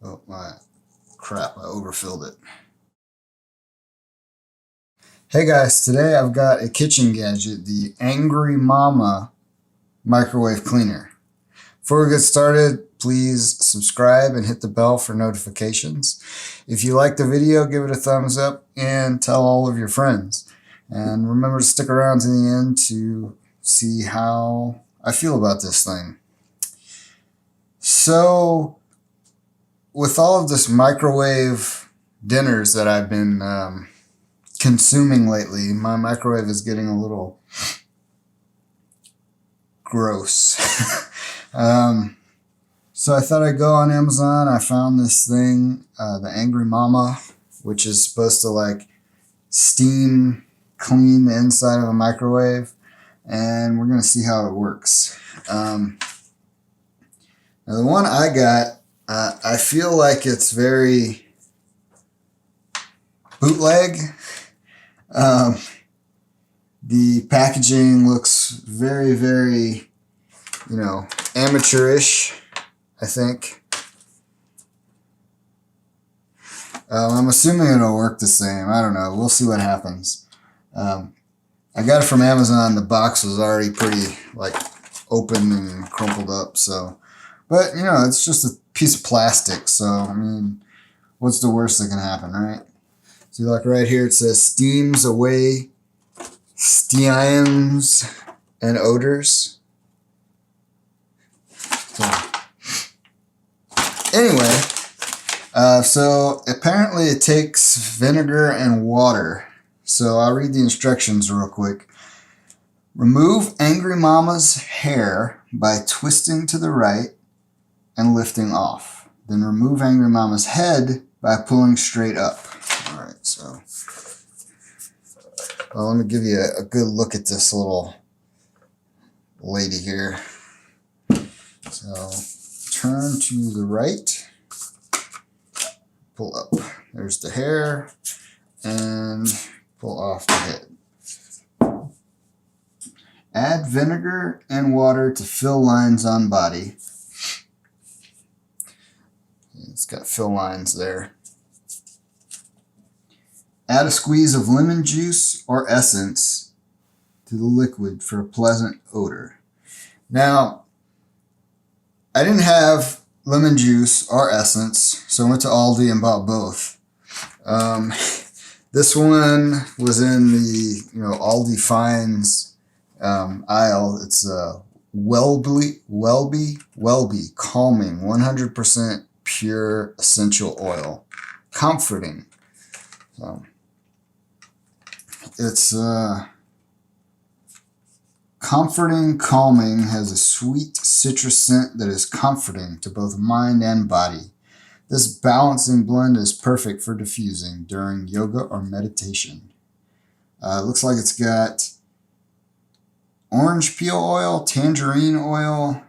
Oh, my crap, I overfilled it. Hey guys, today I've got a kitchen gadget, the Angry Mama microwave cleaner. Before we get started, please subscribe and hit the bell for notifications. If you like the video, give it a thumbs up and tell all of your friends. And remember to stick around to the end to see how I feel about this thing. So, with all of this microwave dinners that I've been consuming lately, my microwave is getting a little gross. So I thought I'd go on Amazon. I found this thing, the Angry Mama, which is supposed to like steam clean the inside of a microwave, and we're going to see how it works. Now the one I got, I feel like it's very bootleg. The packaging looks very, very, amateurish, I think. I'm assuming it'll work the same. I don't know. We'll see what happens. I got it from Amazon. The box was already pretty, open and crumpled up. So, but, it's just a piece of plastic. So, I mean, what's the worst that can happen, right? So, right here, it says steams away steams and odors. So, anyway, so apparently it takes vinegar and water. So I'll read the instructions real quick. Remove Angry Mama's hair by twisting to the right and lifting off. Then remove Angry Mama's head by pulling straight up. All right, so let me give you a good look at this little lady here. So turn to the right, pull up. There's the hair, and pull off the head. Add vinegar and water to fill lines on body. It's got fill lines there. Add a squeeze of lemon juice or essence to the liquid for a pleasant odor. Now, I didn't have lemon juice or essence, so I went to Aldi and bought both. This one was in the Aldi Finds aisle. It's Welby Calming 100% pure essential oil, comforting. So it's comforting, calming, has a sweet citrus scent that is comforting to both mind and body. This balancing blend is perfect for diffusing during yoga or meditation. It looks like it's got orange peel oil, tangerine oil,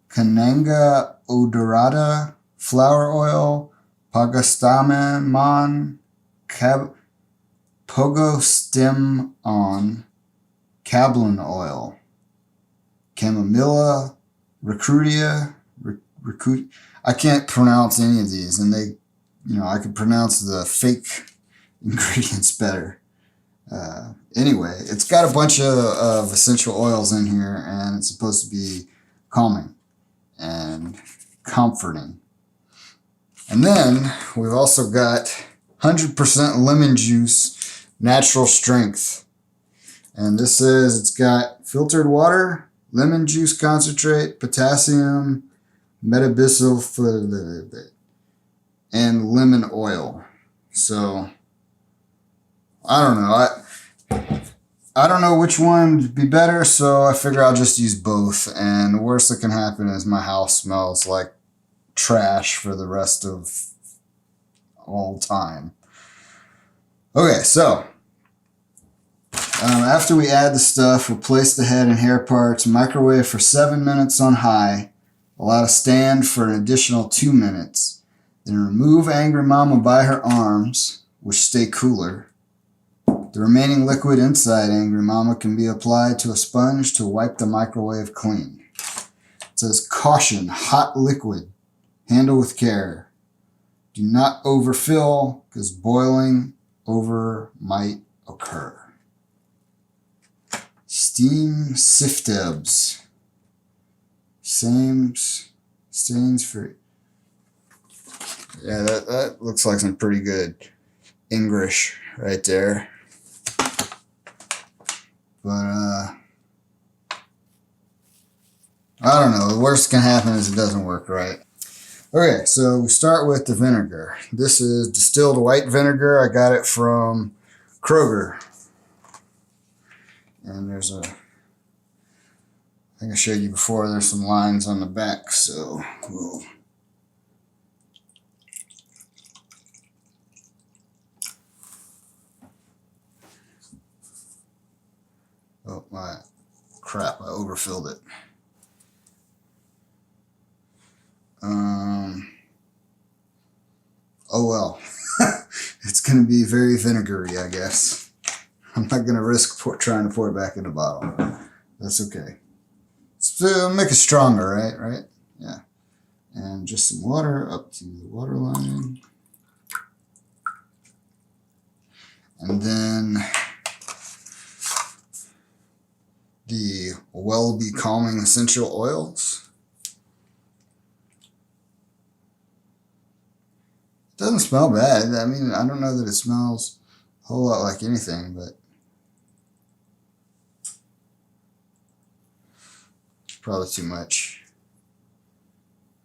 Cananga odorata, flower oil, Pagastamon, Pogostemon, Cablin oil, Chamomilla, Recrutia. I can't pronounce any of these, and they, I could pronounce the fake ingredients better. Anyway, it's got a bunch of essential oils in here, and it's supposed to be calming and comforting. And then we've also got 100% lemon juice, natural strength. And this says it's got filtered water, lemon juice concentrate, potassium, metabisulfite, and lemon oil. So, I don't know. I don't know which one would be better, so I figure I'll just use both. And the worst that can happen is my house smells like trash for the rest of all time. Okay, so after we add the stuff, we'll place the head and hair parts, microwave for 7 minutes on high, allow to stand for an additional 2 minutes, then remove Angry Mama by her arms, which stay cooler. The remaining liquid inside Angry Mama can be applied to a sponge to wipe the microwave clean. It says, caution, hot liquid Handle with care. Do not overfill because boiling over might occur. Steam siftebs. Stains free. Yeah, that looks like some pretty good English right there. But I don't know. The worst can happen is it doesn't work right. Okay, so we start with the vinegar. This is distilled white vinegar. I got it from Kroger. And there's I think I showed you before, there's some lines on the back, so we'll oh my crap, I overfilled it. Oh well. It's going to be very vinegary, I guess. I'm not going to risk trying to pour it back in the bottle. That's okay. So make it stronger, right? Right? Yeah. And just some water up to the water line. And then the Well-Be Calming Essential Oils. It doesn't smell bad. I mean, I don't know that it smells a whole lot like anything, but it's probably too much.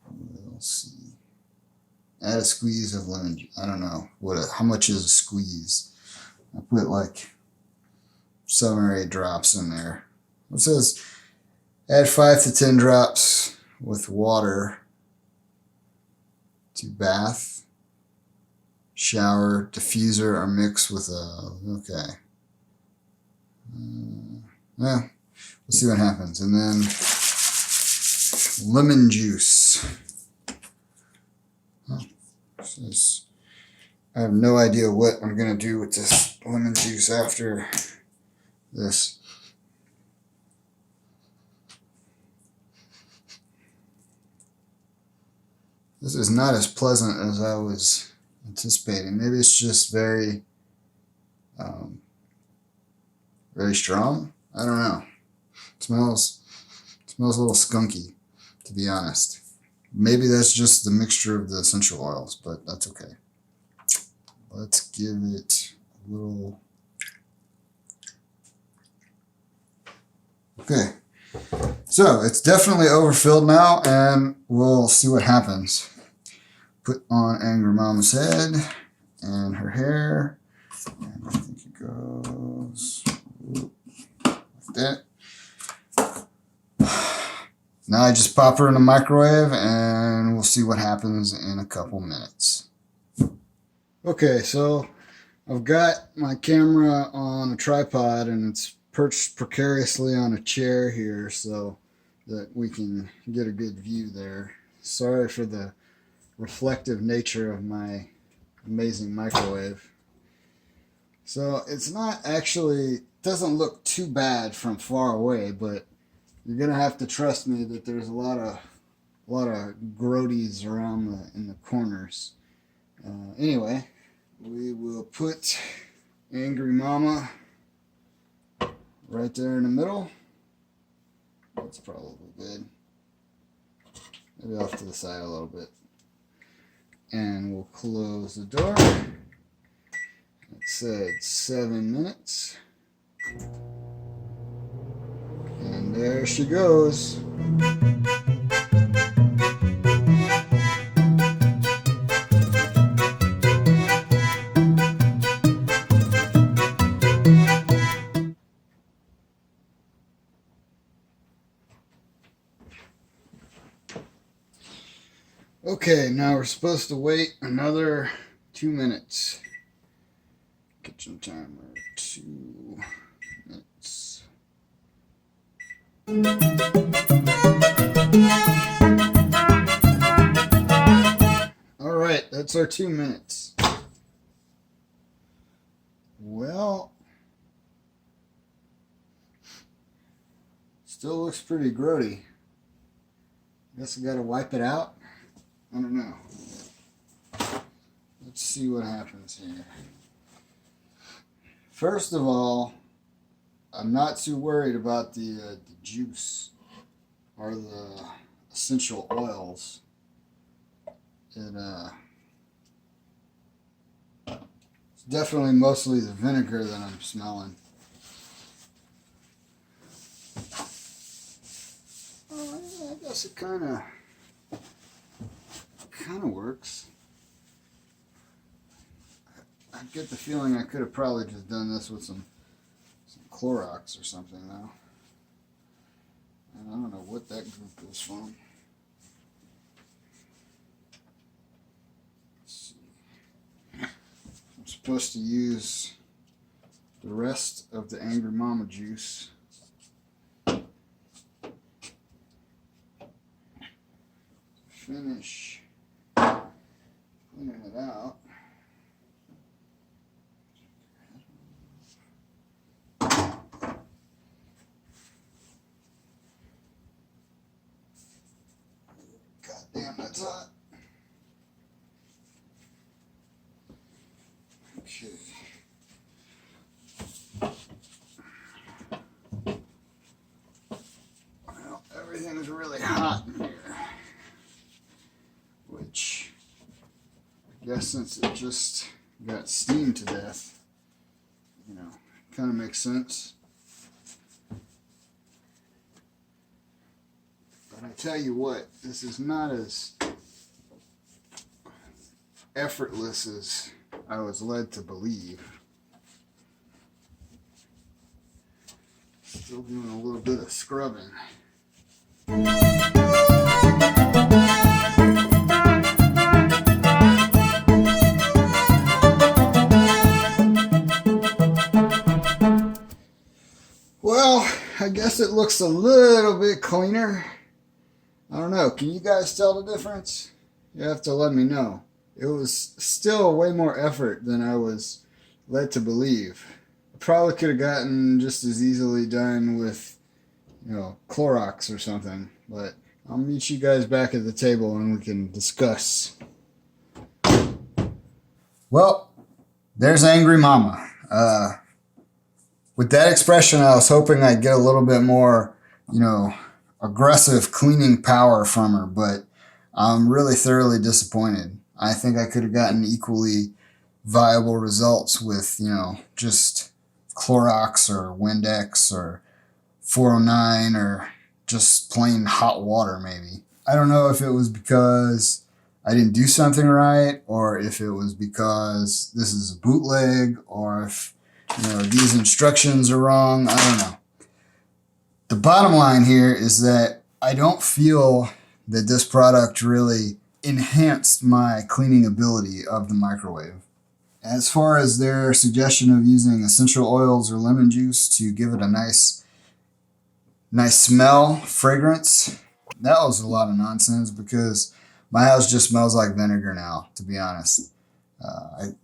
We'll see. Add a squeeze of lemon juice. I don't know how much is a squeeze. I put like 7 or 8 drops in there. It says add 5 to 10 drops with water to bath, shower, diffuser, or mix with okay. Yeah, we'll see what happens. And then lemon juice. Oh, I have no idea what I'm going to do with this lemon juice after this. This is not as pleasant as I was anticipating. Maybe it's just very, very strong. I don't know. It smells a little skunky, to be honest. Maybe that's just the mixture of the essential oils, but that's okay. Let's give it a little. Okay. So it's definitely overfilled now, and we'll see what happens. Put on Angry Mama's head and her hair. And I think it goes like that. Now I just pop her in the microwave and we'll see what happens in a couple minutes. Okay, so I've got my camera on a tripod and it's perched precariously on a chair here so that we can get a good view there. Sorry for the reflective nature of my amazing microwave. So it's not actually, doesn't look too bad from far away, but you're gonna have to trust me that there's a lot of grodies around in the corners. Anyway, we will put Angry Mama right there in the middle. That's probably good. Maybe off to the side a little bit. And we'll close the door. It said 7 minutes. And there she goes. Okay, now we're supposed to wait another 2 minutes. Kitchen timer, 2 minutes. Alright, that's our 2 minutes. Well, still looks pretty grody. Guess I gotta wipe it out. don't know. Let's see what happens here. First of all, I'm not too worried about the juice or the essential oils. It's definitely mostly the vinegar that I'm smelling. I guess it kind of works. I get the feeling I could have probably just done this with some Clorox or something though. And I don't know what that group is from. Let's see. I'm supposed to use the rest of the Angry Mama juice. Finish cleaning it out. God damn, that's hot. Okay. Well, everything's really hot in here. Which, I guess since it just got steamed to death, you know, kind of makes sense. But I tell you what, this is not as effortless as I was led to believe. Still doing a little bit of scrubbing. Well, I guess it looks a little bit cleaner. I don't know. Can you guys tell the difference? You have to let me know. It was still way more effort than I was led to believe. I probably could have gotten just as easily done with, Clorox or something. But I'll meet you guys back at the table and we can discuss. Well, there's Angry Mama. With that expression, I was hoping I'd get a little bit more, aggressive cleaning power from her, but I'm really thoroughly disappointed. I think I could have gotten equally viable results with, just Clorox or Windex or 409 or just plain hot water maybe. I don't know if it was because I didn't do something right or if it was because this is a bootleg or if these instructions are wrong. I don't know. The bottom line here is that I don't feel that this product really enhanced my cleaning ability of the microwave. As far as their suggestion of using essential oils or lemon juice to give it a nice smell, fragrance, that was a lot of nonsense because my house just smells like vinegar now, to be honest.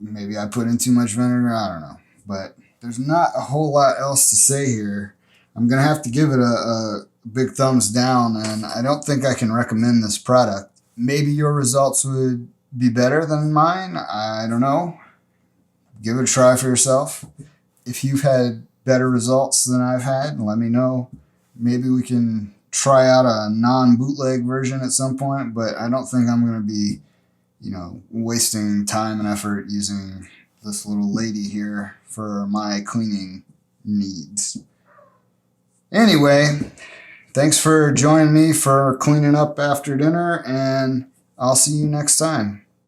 Maybe I put in too much vinegar, I don't know. But there's not a whole lot else to say here. I'm going to have to give it a big thumbs down, and I don't think I can recommend this product. Maybe your results would be better than mine. I don't know. Give it a try for yourself. If you've had better results than I've had, let me know. Maybe we can try out a non-bootleg version at some point, but I don't think I'm going to be, wasting time and effort using this little lady here for my cleaning needs. Anyway, thanks for joining me for cleaning up after dinner, and I'll see you next time.